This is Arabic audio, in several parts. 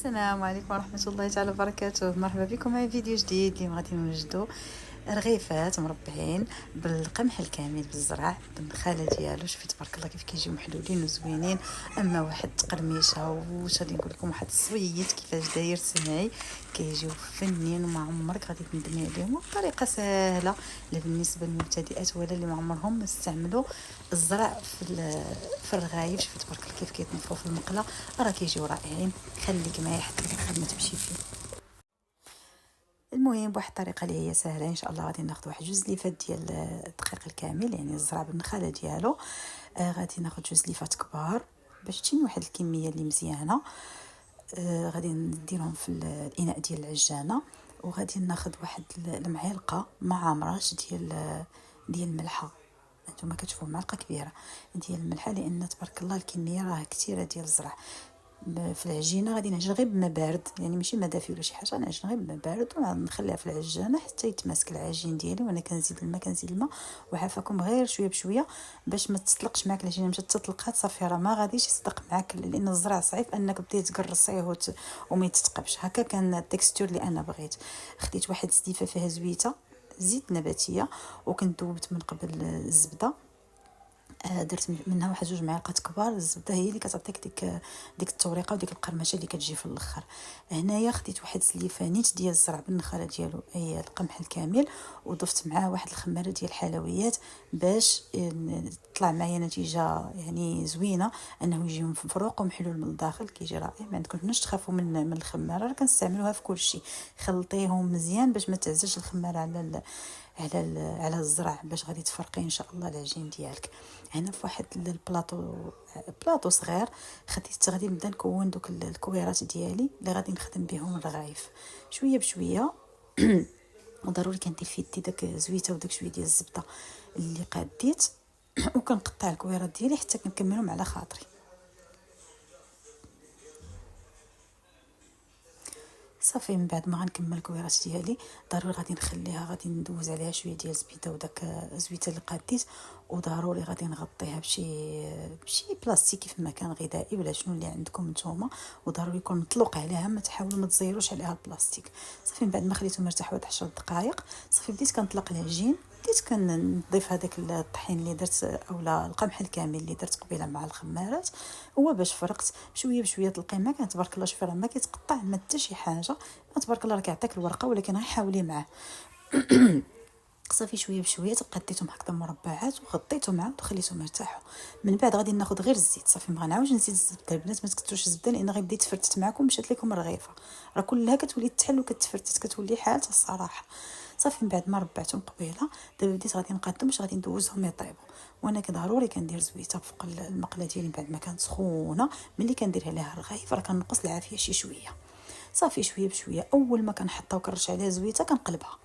السلام عليكم ورحمة الله تعالى وبركاته. مرحبا بكم مع فيديو جديد. اليوم غادي نوجدوا رغيفات مربعين بالقمح الكامل بالزرع بالنخاله ديالو. شوفي تبارك الله كيف كيجيو محلولين وزوينين. اما واحد التقرميشه واش غادي نقول لكم، واحد الصويت كيفاش داير سمعي، كيجيو فنين وما عمرك غادي تندمي عليهم. طريقه سهله لا بالنسبه للمبتدئات ولا اللي ما عمرهم استعملوا الزرع في الرغايف. شوفي تبارك الله كيف كيتنفخوا في المقله، راه كيجيو رائعين. خليك معايا حتى الخدمه تمشي فيه. المهم بواحد الطريقه اللي هي سهله ان شاء الله. غادي ناخذ واحد جوج ليفات ديال الدقيق الكامل، يعني الزرع بالنخاله ديالو. غادي ناخذ جوج ليفات كبار باش تجيني واحد الكميه اللي مزيانه. غادي نديرهم في الاناء ديال العجانه، وغادي ناخذ واحد المعلقه مع عمراش ديال الملحه. انتما كتشوفوا معلقه كبيره ديال الملحه، لان تبارك الله الكميه راه كثيره ديال الزرع في العجينه. غادي نعجن غير بما بارد، يعني ماشي ما دافي ولا شي حاجه، نعجن غير بما بارد ونخليها في العجانه حتى يتماسك العجين ديالي. وانا كنزيد الماء وعافاكم غير شويه بشويه باش ما تطلقش معك العجينه. مشات تطلقات صافي راه ما غاديش يصدق معك، لان الزرع صعيب انك بديت تقرصيه وما يتثقبش. هكا كان التكستور اللي انا بغيت. خديت واحد الزيفه فيها زويته زيت نباتيه، وكنت ذوبت من قبل الزبده. درت منها واحد جوج معالق كبار. الزبده هي اللي كتعطيك ديك التوريقه وديك القرمشه اللي كتجي في الاخر. هنايا خديت واحد سليفانيت ديال الزرع بالنخاله ديالو، هي القمح الكامل، وضفت معاه واحد الخماره ديال الحلويات باش تطلع معايا نتيجه يعني زوينه، انه يجي مفروق ومحلول من الداخل، كيجي رائع. ما عندكمش تخافوا من الخماره، راه كنستعملوها في كل شيء. خلطيهم مزيان باش ما تعزلش الخماره على الزرع، باش غادي تفرقي ان شاء الله العجين ديالك. هنا في واحد بلاطو صغير غادي نبدا نكون دوك الكويرات ديالي اللي غادي نخدم بهم الرغايف شويه بشويه. وضروري كندير في يدي داك زويته وداك شويه ديال الزبده اللي قاديت وكنقطع الكويرات ديالي حتى كنكملهم على خاطري. صافي من بعد ما غنكمل الكويرات ديالي ضروري غادي نخليها، غادي ندوز عليها شويه ديال الزبيده وداك الزويته اللي قاديت، وضروري غادي نغطيها بشي بلاستيكي في مكان غذائي ولا شنو اللي عندكم نتوما، وضروري يكون مطلوق عليها، ما تحاولوا ما تزيروش عليها البلاستيك. صافي من بعد ما خليته مرتاح واحد 10 دقائق صافي بديت كنطلق العجين. بديت كنضيف هذاك الطحين اللي درت اولا القمح الكامل اللي درت قبيله مع الخمارات. هو باش فرقت بشويه بشويه تلقي ما كان تبارك الله. شوفي راه ما كيتقطع ما حتى شي حاجه، تبارك الله راه كيعطيك الورقه، ولكن غير حاولي معاه. صافي شويه بشويه قديتهم هكذا مربعات وغطيتهم عاد وخليتهم يرتاحوا. من بعد غادي ناخذ غير الزيت. صافي ما غنعاودش نزيد الزبده البنات، ما تكثروش الزبده لان غيبدا يتفرتت معكم. مشات لكم الرغيفه راه كلها كتولي تحل وكتفرتت، كتولي حالتها الصراحه. صافي من بعد ما ربعتهم قبيله دابا بديت غادي نقادهم باش غادي ندوزهم يطيبوا. وانا ضروري كندير زويته فوق المقله ديالي بعد ما كانت سخونه. ملي كندير عليها الرغيف راه كنقص العافيه شويه. صافي شويه بشويه اول ما كنحطها وكنرش عليها زويته كنقلبها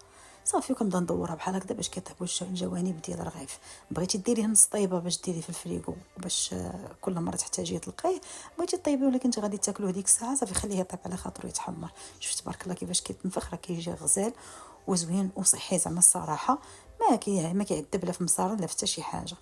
صافي، وكنبدا ندورها بحال هكذا باش كيطيبوا الجوانب ديال الرغيف. بغيتي ديريه نص طيبه باش ديريه في الفريغو باش كل مره تحتاجيه تلقيه. بغيتي طيبيه ولا كنتي غادي تاكلوه ديك الساعه صافي خليه يطيب على خاطرو يتحمر. شفت تبارك الله كيفاش كيتنفخ، راه كيجي غزال وزوين وصحي زعما الصراحه. ما كيعذب لا في مصارن لا حتى شي حاجه.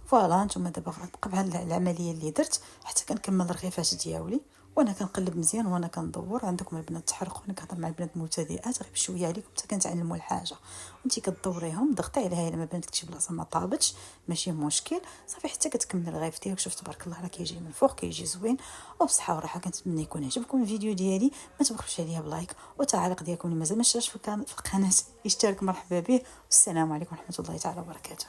فوالا نتوما دابا غنبقى بحال العمليه اللي درت حتى كنكمل الرغيفات ديالي. وانا كنقلب مزيان وانا كندور. عندكم البنات تحرقوا، انا كنهضر مع البنات المبتدئات غير بشويه عليكم حتى كنتعلموا الحاجه. وانت كدوريهم ضغطي عليها الا ما بانت لك شي بلاصه ما طابتش ماشي مشكل. صافي حتى كتكمل الرغيف ديالك. شوف تبارك الله راه كيجي من فوق كيجي زوين وبصحه وراحه. كنتمنى يكون عجبكم الفيديو ديالي. ما تبخلوش عليا بلايك وتعليق ديالكم اللي مازال ما اشتركش في القناه يشترك مرحبا به. والسلام عليكم ورحمه الله تعالى وبركاته.